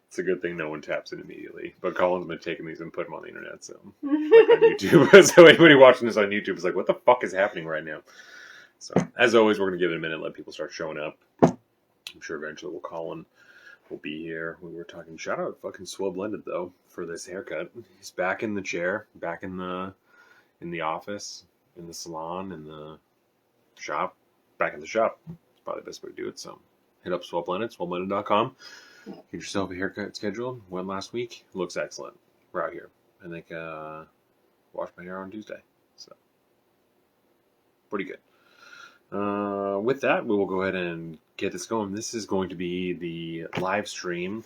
It's a good thing no one taps it immediately. But Colin's been taking these and putting them on the internet, so like on YouTube. So anybody watching this on YouTube is like, "What the fuck is happening right now?" So as always, we're gonna give it a minute, and let people start showing up. I'm sure eventually Colin will be here. We were talking. Shout out fucking Swell Blended though for this haircut. He's back in the chair, back in the office, in the salon, in the shop, back in the shop. It's probably the best way to do it. So hit up Swell Blended, swellblended.com. Get yourself a haircut scheduled. Went last week. Looks excellent. We're out here. I think washed my hair on Tuesday. So pretty good. With that, we will go ahead and get this going. This is going to be the live stream.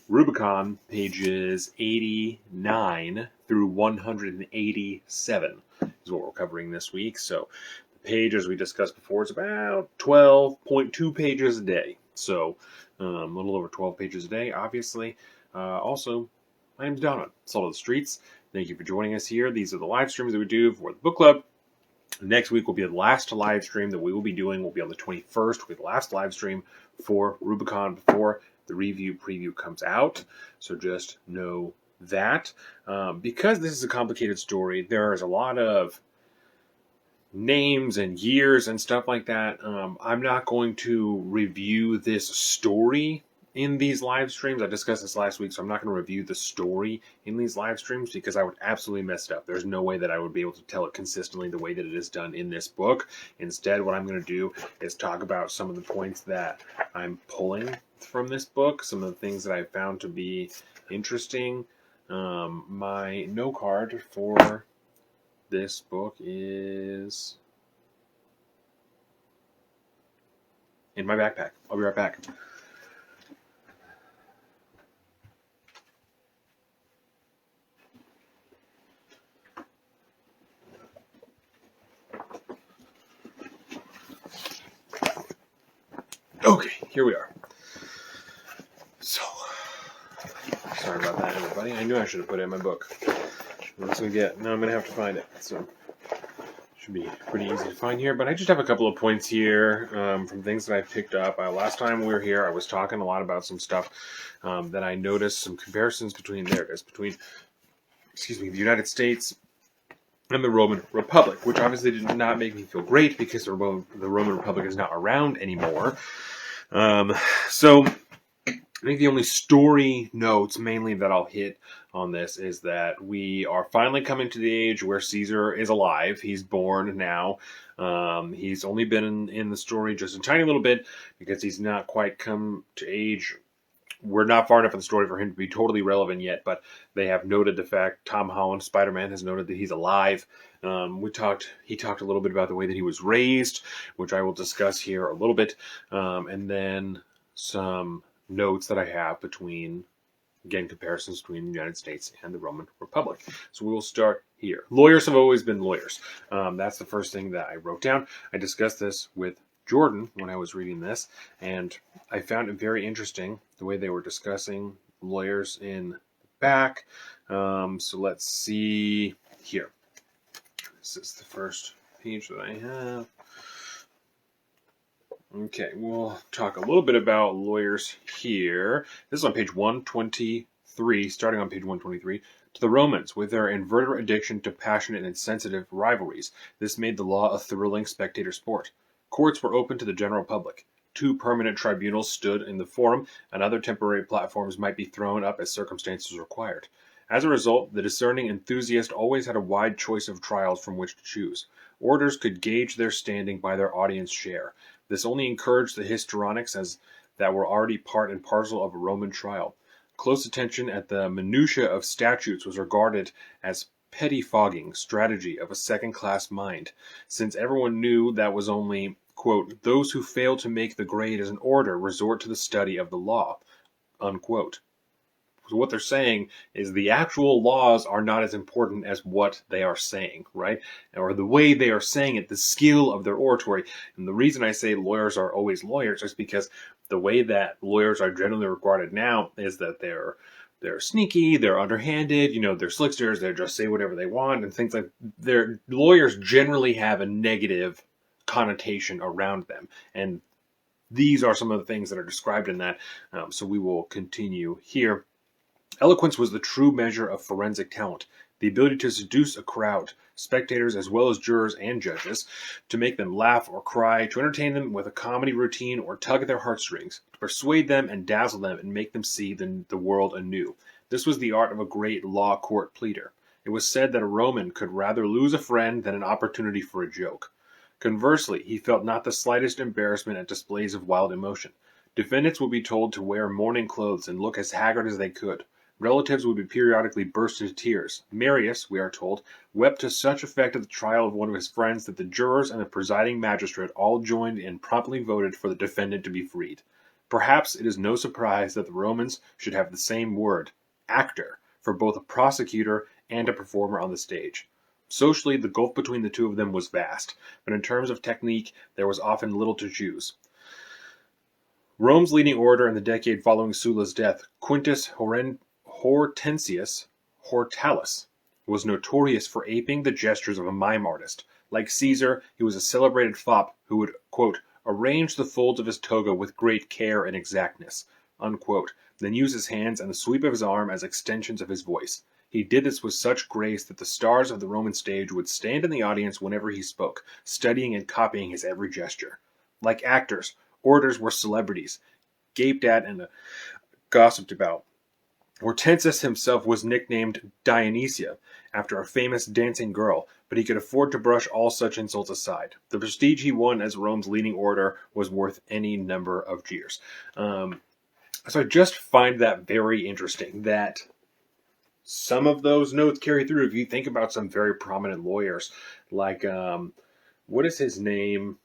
Rubicon pages 89 through 187 is what we're covering this week. So the page, as we discussed before, is about 12.2 pages a day. So a little over 12 pages a day, obviously. Also, my name's Donna, Salt of the Streets. Thank you for joining us here. These are the live streams that we do for the book club. Next week will be the last live stream that we will be doing. Will be on the 21st. Will be the last live stream for Rubicon before the review preview comes out. So just know that. Because this is a complicated story, there is a lot of names and years and stuff like that. I'm not going to review this story in these live streams. I discussed this last week, so I'm not going to review the story in these live streams because I would absolutely mess it up. There's no way that I would be able to tell it consistently the way that it is done in this book. Instead, what I'm going to do is talk about some of the points that I'm pulling from this book, some of the things that I found to be interesting. My note card for this book is in my backpack. I'll be right back. Okay, here we are. So, sorry about that, everybody. I knew I should have put it in my book. Once we get, now I'm going to have to find it. So, should be pretty easy to find here. But I just have a couple of points here from things that I picked up. Last time we were here, I was talking a lot about some stuff that I noticed, some comparisons between the United States and the Roman Republic, which obviously did not make me feel great because the Roman Republic is not around anymore. So I think the only story notes mainly that I'll hit on this is that we are finally coming to the age where Caesar is alive. He's born now. He's only been in the story just a tiny little bit because he's not quite come to age. We're not far enough in the story for him to be totally relevant yet, but they have noted the fact, Tom Holland, Spider-Man, has noted that he's alive. He talked a little bit about the way that he was raised, which I will discuss here a little bit, and then some notes that I have between, again, comparisons between the United States and the Roman Republic. So we will start here. Lawyers have always been lawyers. That's the first thing that I wrote down. I discussed this with Jordan when I was reading this, and I found it very interesting the way they were discussing lawyers in the back. So let's see here. This is the first page that I have. Okay, we'll talk a little bit about lawyers here. This is on page 123, starting on page 123. To the Romans, with their inverted addiction to passionate and sensitive rivalries, this made the law a thrilling spectator sport. Courts were open to the general public. 2 permanent tribunals stood in the forum, and other temporary platforms might be thrown up as circumstances required. As a result, the discerning enthusiast always had a wide choice of trials from which to choose. Orators could gauge their standing by their audience share. This only encouraged the histrionics as that were already part and parcel of a Roman trial. Close attention at the minutiae of statutes was regarded as pettifogging strategy of a second-class mind, since everyone knew that was only, quote, those who fail to make the grade as an orator resort to the study of the law, unquote. So what they're saying is the actual laws are not as important as what they are saying, right? Or the way they are saying it, the skill of their oratory. And the reason I say lawyers are always lawyers is because the way that lawyers are generally regarded now is that they're sneaky, they're underhanded, they're slicksters, they just say whatever they want, and things like their lawyers generally have a negative connotation around them. And These are some of the things that are described in that, so we will continue here. Eloquence was the true measure of forensic talent, the ability to seduce a crowd, spectators as well as jurors and judges, to make them laugh or cry, to entertain them with a comedy routine or tug at their heartstrings, to persuade them and dazzle them and make them see the world anew. This was the art of a great law court pleader. It was said that a Roman could rather lose a friend than an opportunity for a joke. Conversely, he felt not the slightest embarrassment at displays of wild emotion. Defendants would be told to wear mourning clothes and look as haggard as they could. Relatives would be periodically burst into tears. Marius, we are told, wept to such effect at the trial of one of his friends that the jurors and the presiding magistrate all joined and promptly voted for the defendant to be freed. Perhaps it is no surprise that the Romans should have the same word, actor, for both a prosecutor and a performer on the stage. Socially, the gulf between the two of them was vast, but in terms of technique, there was often little to choose. Rome's leading orator in the decade following Sulla's death, Quintus Hortensius Hortalus, was notorious for aping the gestures of a mime artist. Like Caesar, he was a celebrated fop who would, quote, arrange the folds of his toga with great care and exactness, unquote, then use his hands and the sweep of his arm as extensions of his voice. He did this with such grace that the stars of the Roman stage would stand in the audience whenever he spoke, studying and copying his every gesture. Like actors, orators were celebrities, gaped at and gossiped about. Hortensius himself was nicknamed Dionysia, after a famous dancing girl, but he could afford to brush all such insults aside. The prestige he won as Rome's leading orator was worth any number of jeers. So I just find that very interesting, that some of those notes carry through. If you think about some very prominent lawyers, like, what is his name?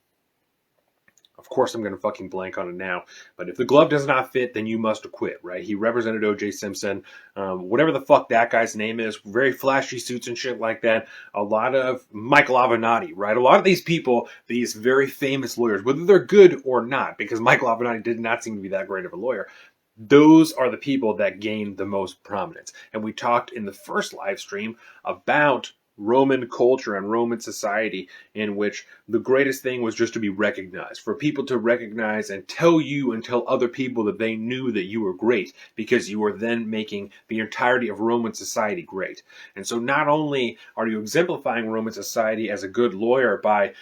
Of course, I'm going to fucking blank on it now. But if the glove does not fit, then you must acquit, right? He represented O.J. Simpson. Whatever the fuck that guy's name is, very flashy suits and shit like that. A lot of Michael Avenatti, right? A lot of these people, these very famous lawyers, whether they're good or not, because Michael Avenatti did not seem to be that great of a lawyer, those are the people that gain the most prominence. And we talked in the first live stream about Roman culture and Roman society, in which the greatest thing was just to be recognized, for people to recognize and tell you and tell other people that they knew that you were great, because you were then making the entirety of Roman society great. And so not only are you exemplifying Roman society as a good lawyer by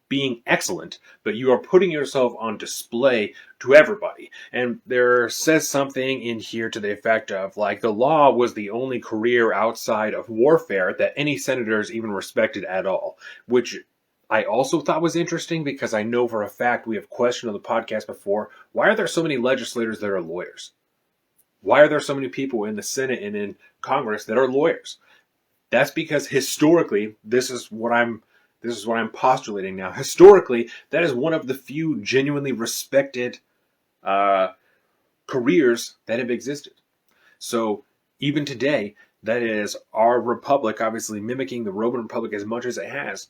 being excellent, but you are putting yourself on display to everybody. And there says something in here to the effect of, like, the law was the only career outside of warfare that any senators even respected at all, which I also thought was interesting, because I know for a fact we have questioned on the podcast before, why are there so many legislators that are lawyers? Why are there so many people in the Senate and in Congress that are lawyers? That's because historically, this is what I'm postulating now. Historically, that is one of the few genuinely respected careers that have existed. So even today, that is our republic, obviously mimicking the Roman Republic as much as it has.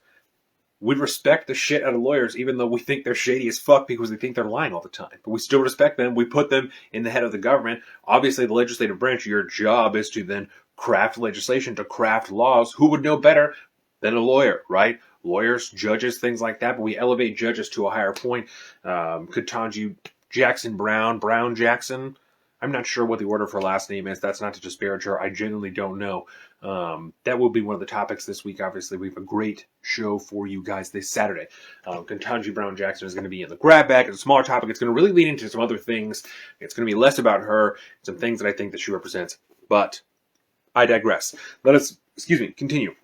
We respect the shit out of lawyers, even though we think they're shady as fuck because we think they're lying all the time. But we still respect them. We put them in the head of the government. Obviously, the legislative branch, your job is to then craft legislation, to craft laws. Who would know better than a lawyer, right? Lawyers, judges, things like that. But we elevate judges to a higher point. Ketanji Jackson Brown Jackson. I'm not sure what the order for last name is. That's not to disparage her. I genuinely don't know. That will be one of the topics this week. Obviously, we have a great show for you guys this Saturday. Ketanji Brown Jackson is going to be in the grab bag. It's a smaller topic. It's going to really lead into some other things. It's going to be less about her, some things that I think that she represents. But I digress. Let us, continue.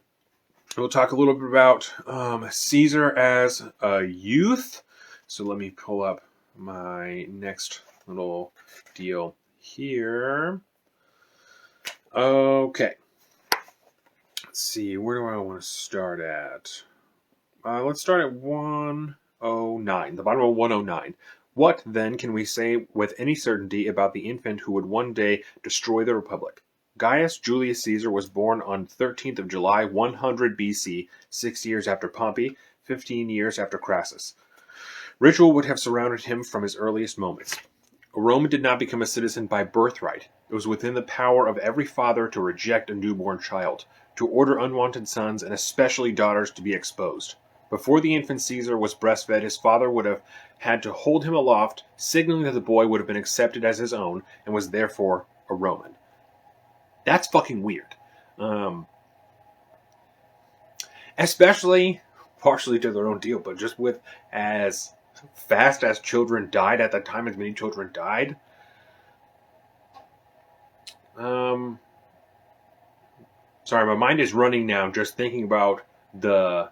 We'll talk a little bit about Caesar as a youth. So let me pull up my next little deal here. Okay. Let's see, where do I want to start at? Let's start at 109, the bottom of 109. What, then, can we say with any certainty about the infant who would one day destroy the Republic? Gaius Julius Caesar was born on 13th of July, 100 BC, 6 years after Pompey, 15 years after Crassus. Ritual would have surrounded him from his earliest moments. A Roman did not become a citizen by birthright. It was within the power of every father to reject a newborn child, to order unwanted sons and especially daughters to be exposed. Before the infant Caesar was breastfed, his father would have had to hold him aloft, signaling that the boy would have been accepted as his own and was therefore a Roman. That's fucking weird. Especially, partially to their own deal, but just with as fast as children died at that time, as many children died. Sorry, my mind is running now just thinking about the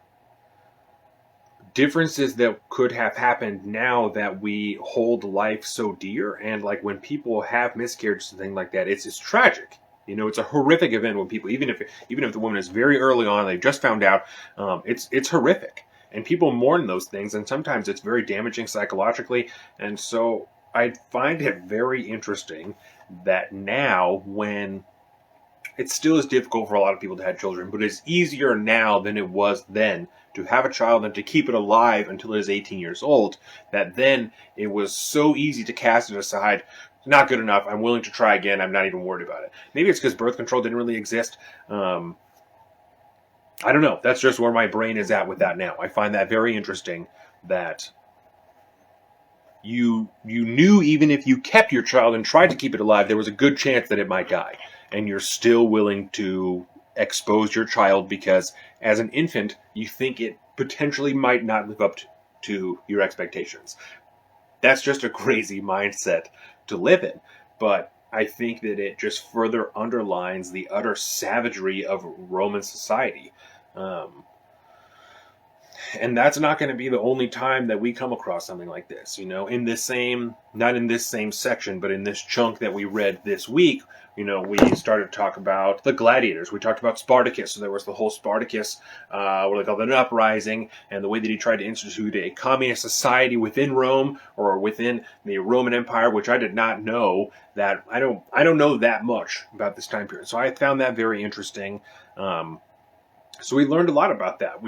differences that could have happened now that we hold life so dear. And like when people have miscarriages and things like that, it's tragic. You know, it's a horrific event when people, even if the woman is very early on, they just found out, it's horrific. And people mourn those things, and sometimes it's very damaging psychologically. And so I find it very interesting that now, when it still is difficult for a lot of people to have children, but it's easier now than it was then to have a child and to keep it alive until it is 18 years old, that then it was so easy to cast it aside. Not good enough. I'm willing to try again. I'm not even worried about it. Maybe it's because birth control didn't really exist. I don't know. That's just where my brain is at with that now. I find that very interesting that you knew even if you kept your child and tried to keep it alive, there was a good chance that it might die. And you're still willing to expose your child because as an infant, you think it potentially might not live up to your expectations. That's just a crazy mindset to live in. But I think that it just further underlines the utter savagery of Roman society. And that's not going to be the only time that we come across something like this. You know, not in this same section, but in this chunk that we read this week, you know, we started to talk about the gladiators. We talked about Spartacus. So there was the whole Spartacus, what they called an uprising, and the way that he tried to institute a communist society within Rome or within the Roman Empire, which I did not know. That I don't know that much about this time period. So I found that very interesting. So we learned a lot about that.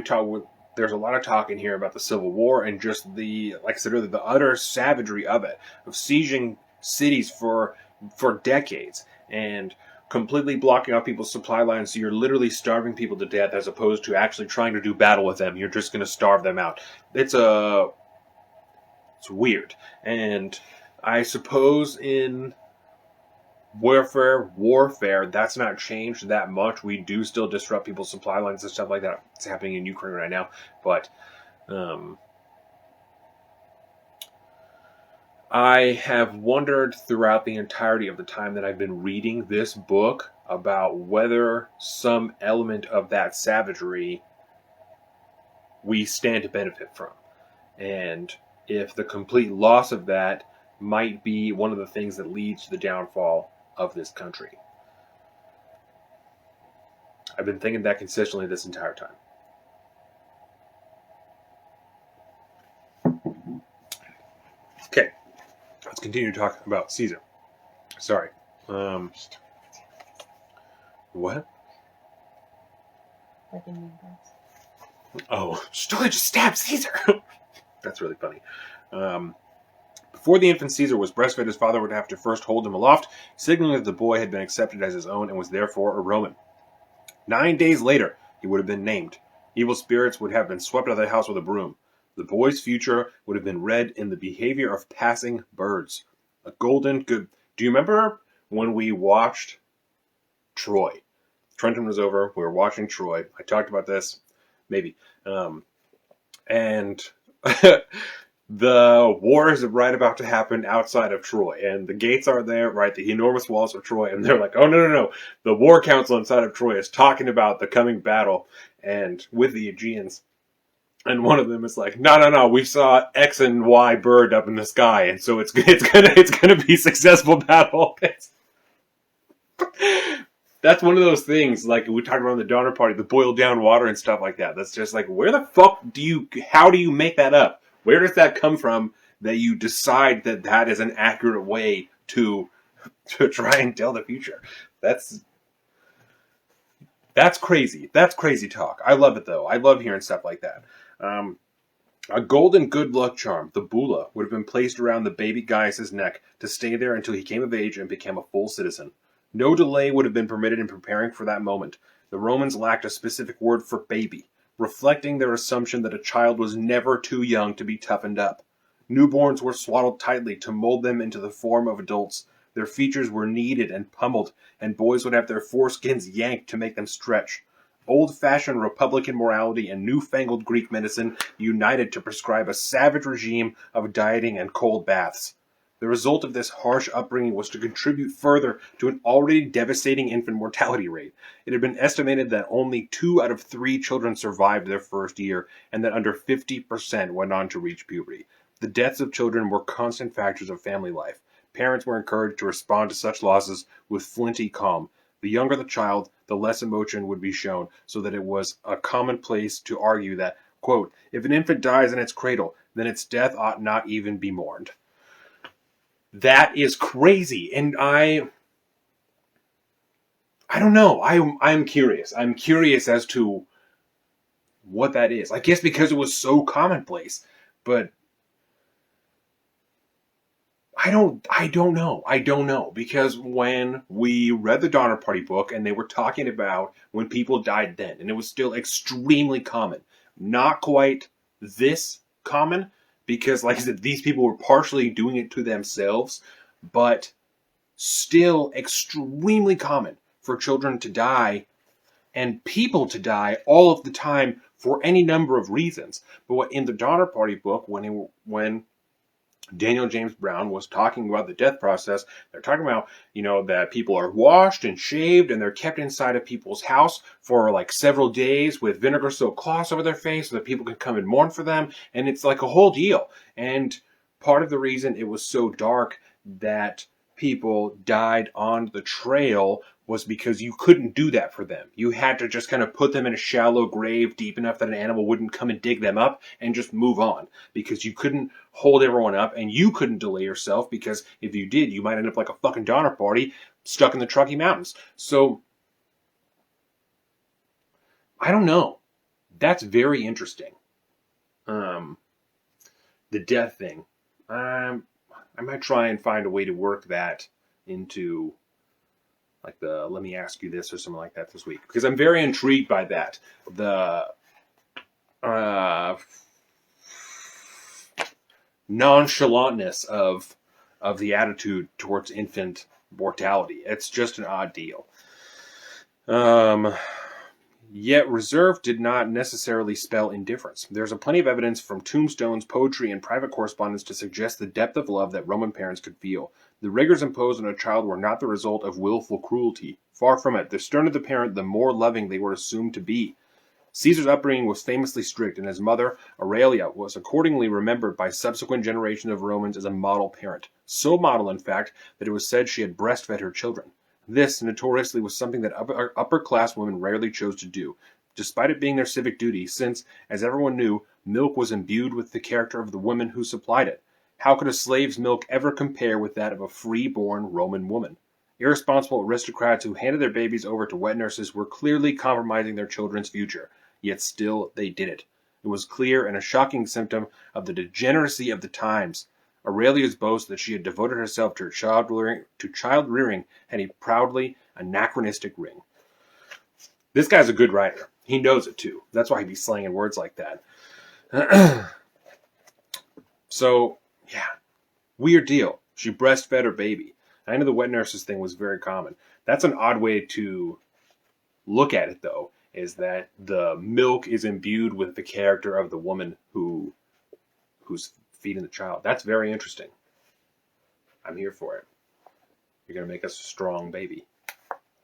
There's a lot of talk in here about the Civil War and just like I said earlier, the utter savagery of it, of sieging cities for decades and completely blocking off people's supply lines. So you're literally starving people to death as opposed to actually trying to do battle with them. You're just going to starve them out. It's weird. And I suppose in warfare, that's not changed that much. We do still disrupt people's supply lines and stuff like that. It's happening in Ukraine right now. But I have wondered throughout the entirety of the time that I've been reading this book about whether some element of that savagery we stand to benefit from. And if the complete loss of that might be one of the things that leads to the downfall of this country. I've been thinking that consistently this entire time. Okay, let's continue to talk about Caesar. Sorry. What? Oh, she totally just stabbed Caesar. That's really funny. Before the infant Caesar was breastfed, his father would have to first hold him aloft, signaling that the boy had been accepted as his own and was therefore a Roman. 9 days later, he would have been named. Evil spirits would have been swept out of the house with a broom. The boy's future would have been read in the behavior of passing birds. A golden good... Do you remember when we watched Troy? Trenton was over. We were watching Troy. I talked about this. Maybe. And... the war is right about to happen outside of Troy, and the gates are there, right? The enormous walls of Troy, and they're like, oh, no. The war council inside of Troy is talking about the coming battle, and with the Aegeans. And one of them is like, no, we saw X and Y bird up in the sky, and so it's gonna be a successful battle. That's one of those things, like we talked about in the Donner Party, the boiled down water and stuff like that. That's just like, how do you make that up? Where does that come from that you decide that is an accurate way to try and tell the future? That's crazy. That's crazy talk. I love it, though. I love hearing stuff like that. A golden good luck charm, the bulla, would have been placed around the baby Gaius' neck to stay there until he came of age and became a full citizen. No delay would have been permitted in preparing for that moment. The Romans lacked a specific word for baby. reflecting their assumption that a child was never too young to be toughened up. Newborns were swaddled tightly to mold them into the form of adults. Their features were kneaded and pummeled, and boys would have their foreskins yanked to make them stretch. Old-fashioned Republican morality and newfangled Greek medicine united to prescribe a savage regime of dieting and cold baths. The result of this harsh upbringing was to contribute further to an already devastating infant mortality rate. It had been estimated that only 2 out of 3 children survived their first year, and that under 50% went on to reach puberty. The deaths of children were constant factors of family life. Parents were encouraged to respond to such losses with flinty calm. The younger the child, the less emotion would be shown, so that it was a commonplace to argue that, quote, if an infant dies in its cradle, then its death ought not even be mourned. That is crazy, and I don't know. I'm curious. I'm curious as to what that is. I guess because it was so commonplace, but I don't know. I don't know, because when we read the Donner Party book and they were talking about when people died then, and it was still extremely common. Not quite this common, because like I said, these people were partially doing it to themselves, but still extremely common for children to die and people to die all of the time for any number of reasons. But what in the Donner Party book, when Daniel James Brown was talking about the death process, they're talking about, that people are washed and shaved and they're kept inside of people's house for like several days with vinegar soaked cloths over their face so that people can come and mourn for them. And it's like a whole deal. And part of the reason it was so dark that people died on the trail was because you couldn't do that for them. You had to just kind of put them in a shallow grave deep enough that an animal wouldn't come and dig them up and just move on, because you couldn't hold everyone up and you couldn't delay yourself, because if you did, you might end up like a fucking Donner Party stuck in the Truckee Mountains. So I don't know. That's very interesting. The death thing. I might try and find a way to work that into like the let me ask you this or something like that this week, because I'm very intrigued by that. The nonchalantness of the attitude towards infant mortality. It's just an odd deal. Yet reserve did not necessarily spell indifference. There's a plenty of evidence from tombstones, poetry, and private correspondence to suggest the depth of love that Roman parents could feel. The rigors imposed on a child were not the result of willful cruelty. Far from it. The sterner the parent, the more loving they were assumed to be. Caesar's upbringing was famously strict, and his mother, Aurelia, was accordingly remembered by subsequent generations of Romans as a model parent. So model, in fact, that it was said she had breastfed her children. This, notoriously, was something that upper-class women rarely chose to do, despite it being their civic duty, since, as everyone knew, milk was imbued with the character of the women who supplied it. How could a slave's milk ever compare with that of a free-born Roman woman? Irresponsible aristocrats who handed their babies over to wet nurses were clearly compromising their children's future, yet still they did it. It was clear and a shocking symptom of the degeneracy of the times. Aurelia's boast that she had devoted herself to child rearing had a proudly anachronistic ring. This guy's a good writer. He knows it too. That's why he'd be slanging words like that. So, yeah. Weird deal. She breastfed her baby. I know the wet nurses thing was very common. That's an odd way to look at it, though, is that the milk is imbued with the character of the woman who's feeding the child. That's very interesting. I'm here for it. You're going to make us a strong baby.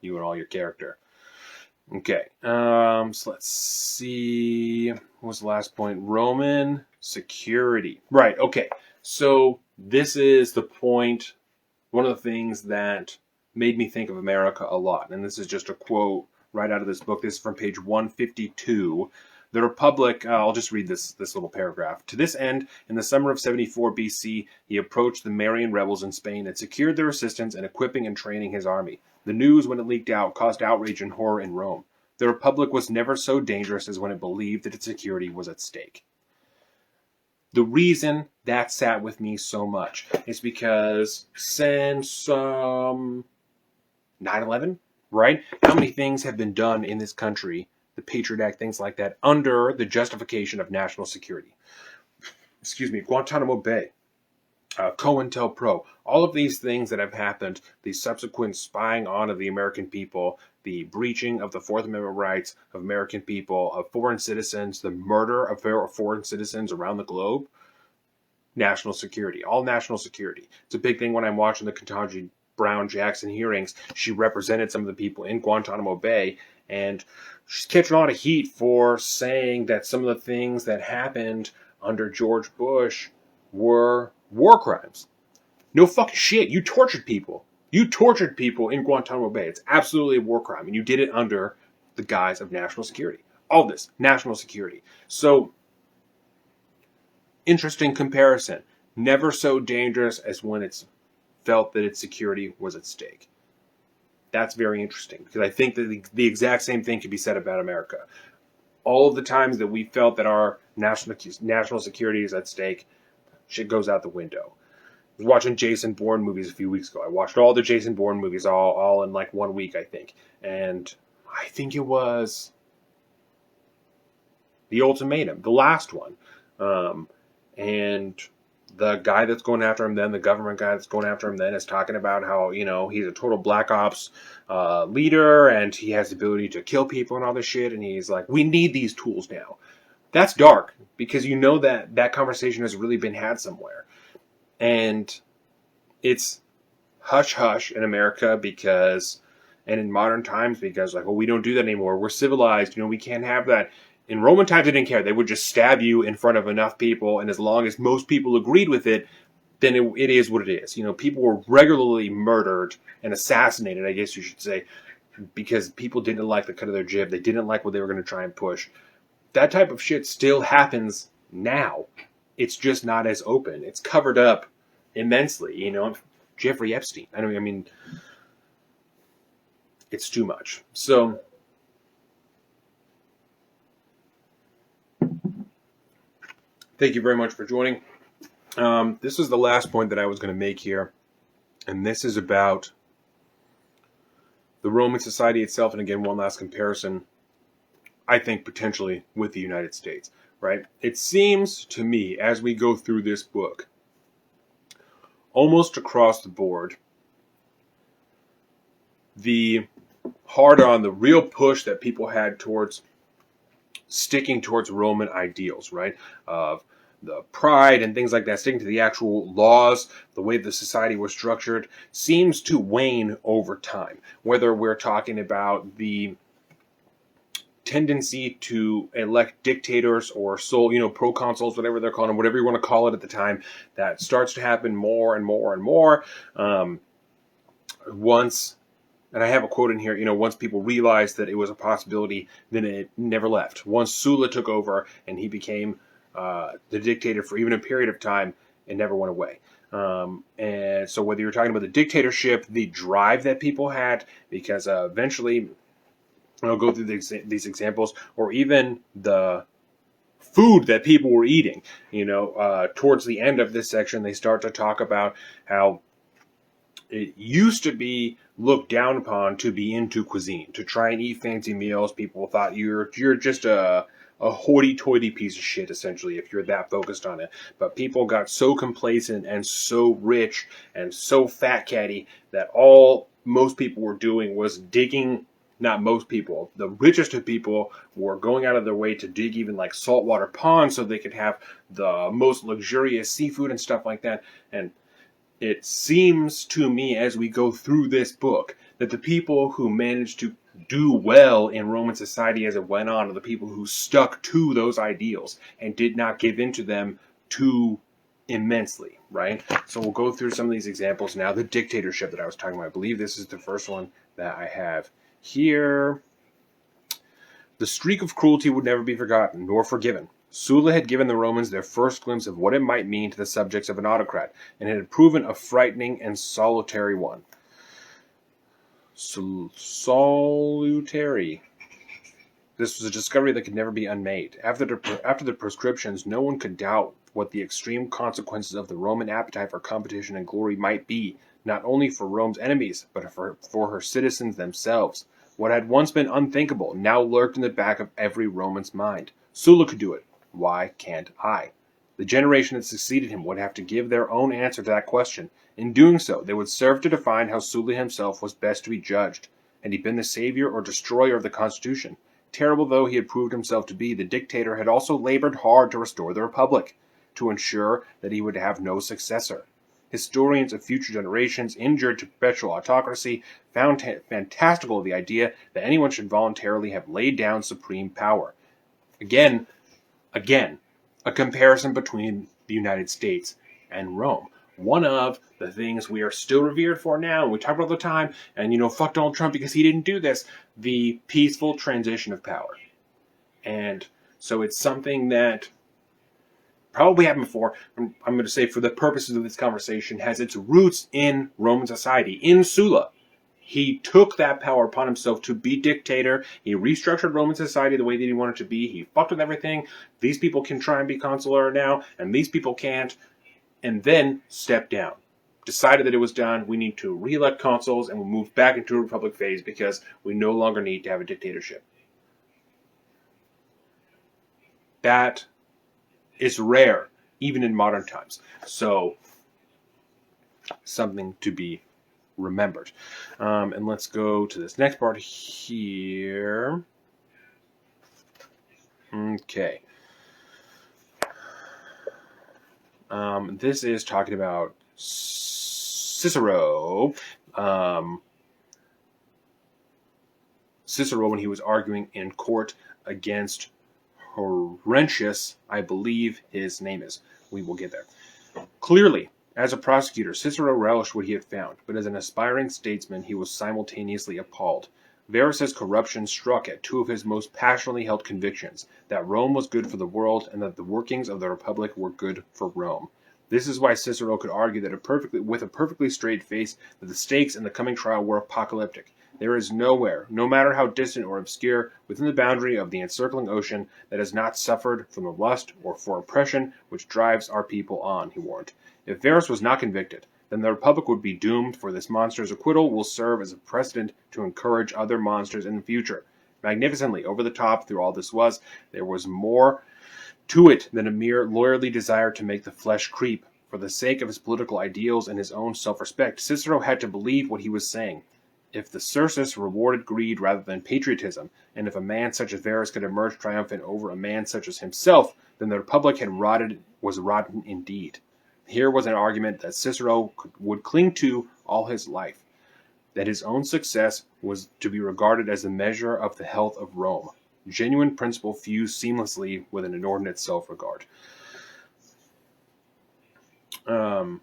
You and all your character. Okay. So let's see. What was the last point? Roman security. Right. Okay. So this is the point. One of the things that made me think of America a lot. And this is just a quote right out of this book. This is from page 152. The Republic, I'll just read this little paragraph. To this end, in the summer of 74 BC, he approached the Marian rebels in Spain and secured their assistance in equipping and training his army. The news, when it leaked out, caused outrage and horror in Rome. The Republic was never so dangerous as when it believed that its security was at stake. The reason that sat with me so much is because since 9/11, right? How many things have been done in this country the Patriot Act, things like that, under the justification of national security. Guantanamo Bay, COINTELPRO, all of these things that have happened, the subsequent spying on of the American people, the breaching of the Fourth Amendment rights of American people, of foreign citizens, the murder of foreign citizens around the globe, national security, all national security. It's a big thing when I'm watching the Ketanji Brown Jackson hearings. She represented some of the people in Guantanamo Bay, and she's catching a lot of heat for saying that some of the things that happened under George Bush were war crimes. No fucking shit. You tortured people. You tortured people in Guantanamo Bay. It's absolutely a war crime, and you did it under the guise of national security. All this, national security. So, interesting comparison. Never so dangerous as when it's felt that its security was at stake. That's very interesting, because I think that the exact same thing could be said about America. All of the times that we felt that our national security is at stake, shit goes out the window. I was watching Jason Bourne movies a few weeks ago. I watched all the Jason Bourne movies all in like 1 week, I think. And I think it was The Ultimatum, the last one. And the guy that's going after him then, the government guy that's going after him then, is talking about how, he's a total black ops leader, and he has the ability to kill people and all this shit. And he's like, we need these tools now. That's dark, because that conversation has really been had somewhere. And it's hush-hush in America and in modern times, because we don't do that anymore. We're civilized. We can't have that. In Roman times, they didn't care. They would just stab you in front of enough people, and as long as most people agreed with it, then it is what it is. People were regularly murdered and assassinated, I guess you should say, because people didn't like the cut of their jib. They didn't like what they were going to try and push. That type of shit still happens now. It's just not as open. It's covered up immensely. Jeffrey Epstein. I mean, it's too much. So, thank you very much for joining. This is the last point that I was going to make here, and this is about the Roman society itself. And again, one last comparison, I think, potentially with the United States, right? It seems to me, as we go through this book, almost across the board, the real push that people had towards sticking towards Roman ideals, right? Of the pride and things like that, sticking to the actual laws, the way the society was structured, seems to wane over time. Whether we're talking about the tendency to elect dictators or proconsuls, whatever they're calling them, whatever you want to call it at the time, that starts to happen more and more and more. Once, and I have a quote in here, once people realized that it was a possibility, then it never left. Once Sulla took over and he became the dictator for even a period of time, it never went away. And so whether you're talking about the dictatorship, the drive that people had, because eventually, I'll go through these examples, or even the food that people were eating. Towards the end of this section, they start to talk about how it used to be looked down upon to be into cuisine, to try and eat fancy meals. People thought you're just a hoity-toity piece of shit, essentially, if you're that focused on it. But people got so complacent and so rich and so fat-catty that all most people were doing was digging. Not most people. The richest of people were going out of their way to dig even like saltwater ponds so they could have the most luxurious seafood and stuff like that. And it seems to me, as we go through this book, that the people who managed to do well in Roman society as it went on are the people who stuck to those ideals and did not give in to them too immensely, right? So we'll go through some of these examples now. The dictatorship that I was talking about, I believe this is the first one that I have here. The streak of cruelty would never be forgotten, nor forgiven. Sulla had given the Romans their first glimpse of what it might mean to the subjects of an autocrat, and it had proven a frightening and solitary one. Salutary. This was a discovery that could never be unmade. After the proscriptions, no one could doubt what the extreme consequences of the Roman appetite for competition and glory might be, not only for Rome's enemies, but for her citizens themselves. What had once been unthinkable now lurked in the back of every Roman's mind. Sulla could do it. Why can't I? The generation that succeeded him would have to give their own answer to that question. In doing so, they would serve to define how Sulla himself was best to be judged. Had he been the savior or destroyer of the Constitution? Terrible though he had proved himself to be, the dictator had also labored hard to restore the Republic, to ensure that he would have no successor. Historians of future generations, injured to perpetual autocracy, found fantastical the idea that anyone should voluntarily have laid down supreme power. Again, a comparison between the United States and Rome. One of the things we are still revered for now, and we talk about all the time, and fuck Donald Trump because he didn't do this, the peaceful transition of power. And so it's something that probably happened before. I'm going to say for the purposes of this conversation, has its roots in Roman society, in Sulla. He took that power upon himself to be dictator. He restructured Roman society the way that he wanted it to be. He fucked with everything. These people can try and be consular now, and these people can't. And then stepped down. Decided that it was done. We need to re-elect consuls, and we'll move back into a republic phase because we no longer need to have a dictatorship. That is rare, even in modern times. So, something to be remembered. And let's go to this next part here. Okay. This is talking about Cicero. Cicero, when he was arguing in court against Horatius, I believe his name is. We will get there. Clearly, as a prosecutor, Cicero relished what he had found, but as an aspiring statesman, he was simultaneously appalled. Verus's corruption struck at two of his most passionately held convictions, that Rome was good for the world and that the workings of the Republic were good for Rome. This is why Cicero could argue that with a perfectly straight face that the stakes in the coming trial were apocalyptic. There is nowhere, no matter how distant or obscure, within the boundary of the encircling ocean that has not suffered from the lust or for oppression which drives our people on, he warned. If Verus was not convicted, then the Republic would be doomed, for this monster's acquittal will serve as a precedent to encourage other monsters in the future. Magnificently over the top through all this was, there was more to it than a mere lawyerly desire to make the flesh creep. For the sake of his political ideals and his own self-respect, Cicero had to believe what he was saying. If the Circus rewarded greed rather than patriotism, and if a man such as Verus could emerge triumphant over a man such as himself, then the Republic was rotten indeed. Here was an argument that Cicero would cling to all his life, that his own success was to be regarded as the measure of the health of Rome. Genuine principle fused seamlessly with an inordinate self-regard. What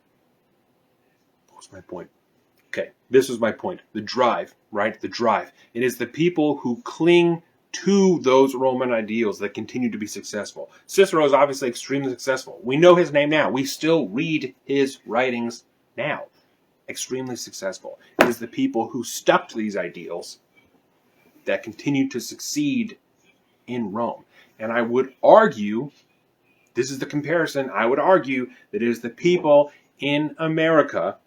was my point? Okay, this was my point. The drive, right? The drive. It is the people who cling to those Roman ideals that continue to be successful. Cicero is obviously extremely successful. We know his name now. We still read his writings now. Extremely successful. It is the people who stuck to these ideals that continue to succeed in Rome. And I would argue, this is the comparison, I would argue that it is the people in America,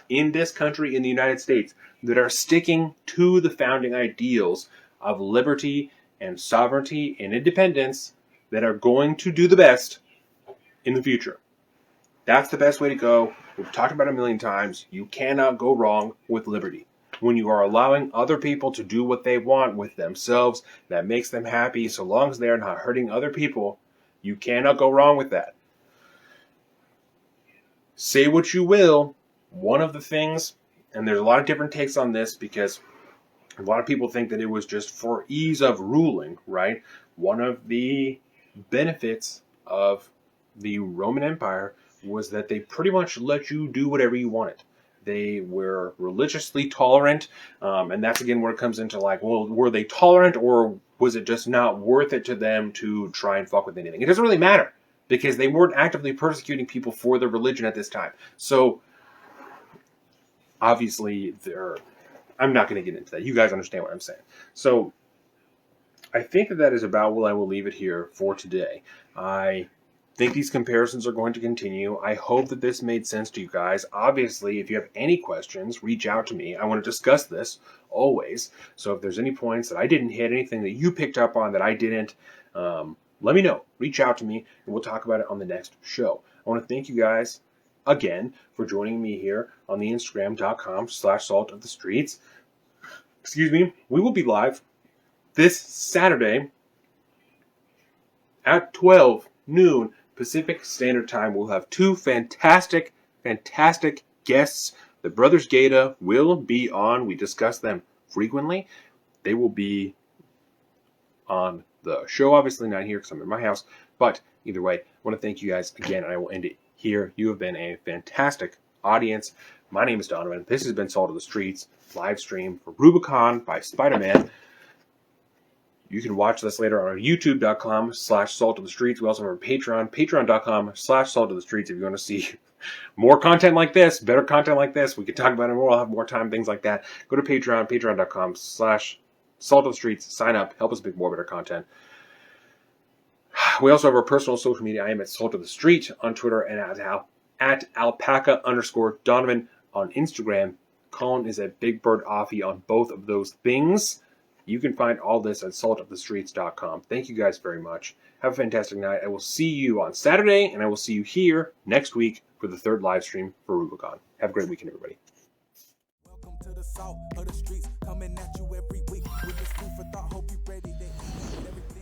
in this country, in the United States, that are sticking to the founding ideals of liberty and sovereignty and independence that are going to do the best in the future. That's the best way to go. We've talked about it a million times. You cannot go wrong with liberty. When you are allowing other people to do what they want with themselves, that makes them happy, so long as they're not hurting other people, you cannot go wrong with that. Say what you will, one of the things, and there's a lot of different takes on this because a lot of people think that it was just for ease of ruling, right? One of the benefits of the Roman Empire was that they pretty much let you do whatever you wanted. They were religiously tolerant, and that's again where it comes into like, well, were they tolerant or was it just not worth it to them to try and fuck with anything? It doesn't really matter because they weren't actively persecuting people for their religion at this time. So, obviously, I'm not going to get into that. You guys understand what I'm saying. So, I think that is about what I will leave it here for today. I think these comparisons are going to continue. I hope that this made sense to you guys. Obviously, if you have any questions, reach out to me. I want to discuss this always. So if there's any points that I didn't hit, anything that you picked up on that I didn't, let me know. Reach out to me, and we'll talk about it on the next show. I want to thank you guys again for joining me here on the Instagram.com/saltofthestreets. Excuse me. We will be live this Saturday at 12 noon Pacific Standard Time. We'll have two fantastic guests. The Brothers Gata will be on. We discuss them frequently. They will be on the show, obviously not here because I'm in my house. But either way, I want to thank you guys again, and I will end it here. You have been a fantastic audience. My name is Donovan. This has been Salt of the Streets live stream for Rubicon by Spider-Man. You can watch this later on youtube.com/saltofthestreets. We also have our Patreon, patreon.com/saltofthestreets. If you want to see more content like this, better content like this, we can talk about it more. I'll have more time, things like that. Go to Patreon, patreon.com/saltofthestreets. Sign up. Help us make more better content. We also have our personal social media. I am at Salt of the Street on Twitter and at alpaca_Donovan on Instagram. Colin is at Big Bird Offie on both of those things. You can find all this at saltofthestreets.com. Thank you guys very much. Have a fantastic night. I will see you on Saturday, and I will see you here next week for the third live stream for Rubicon. Have a great weekend, everybody. Welcome to the Salt of the Streets, coming at you every week with this food for thought. Hope you ready to eat everything.